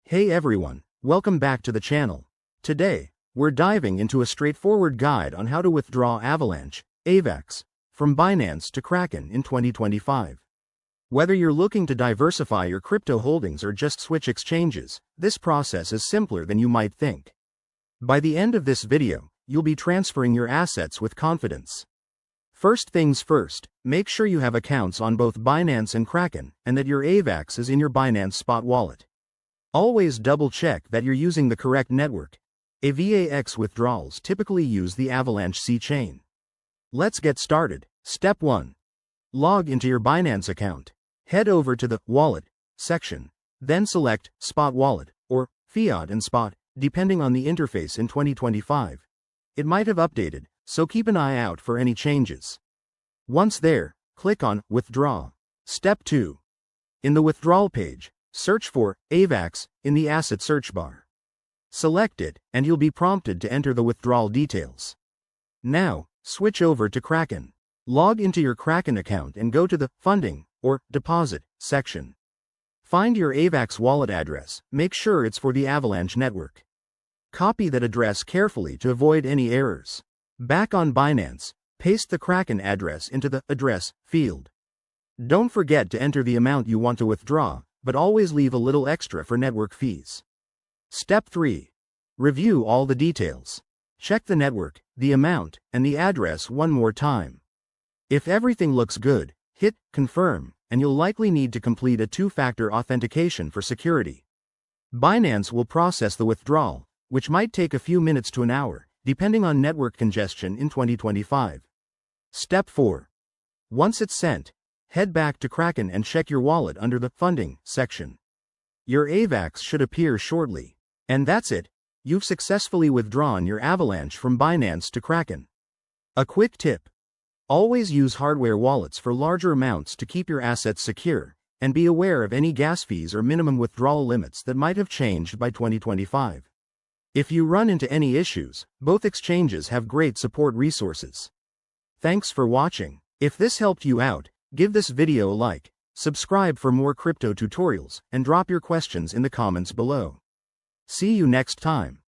Hey everyone, welcome back to the channel. Today, we're diving into a straightforward guide on how to withdraw Avalanche, AVAX, from Binance to Kraken in 2025. Whether you're looking to diversify your crypto holdings or just switch exchanges, this process is simpler than you might think. By the end of this video, you'll be transferring your assets with confidence. First things first, make sure you have accounts on both Binance and Kraken, and that your AVAX is in your Binance Spot wallet. Always double-check that you're using the correct network. AVAX withdrawals typically use the Avalanche C-chain. Let's get started. Step 1. Log into your Binance account. Head over to the Wallet section. Then select Spot Wallet, or Fiat and Spot, depending on the interface in 2025. It might have updated, so keep an eye out for any changes. Once there, click on Withdraw. Step 2. In the withdrawal page, search for AVAX in the asset search bar. Select it, and you'll be prompted to enter the withdrawal details. Now, switch over to Kraken. Log into your Kraken account and go to the Funding or Deposit section. Find your AVAX wallet address, make sure it's for the Avalanche network. Copy that address carefully to avoid any errors. Back on Binance, paste the Kraken address into the Address field. Don't forget to enter the amount you want to withdraw, but always leave a little extra for network fees. Step 3. Review all the details. Check the network, the amount, and the address one more time. If everything looks good, hit Confirm, and you'll likely need to complete a two-factor authentication for security. Binance will process the withdrawal, which might take a few minutes to an hour, depending on network congestion in 2025. Step 4. Once it's sent, head back to Kraken and check your wallet under the Funding section. Your AVAX should appear shortly. And that's it. You've successfully withdrawn your Avalanche from Binance to Kraken. A quick tip. Always use hardware wallets for larger amounts to keep your assets secure, and be aware of any gas fees or minimum withdrawal limits that might have changed by 2025. If you run into any issues, both exchanges have great support resources. Thanks for watching. If this helped you out, give this video a like, subscribe for more crypto tutorials, and drop your questions in the comments below. See you next time.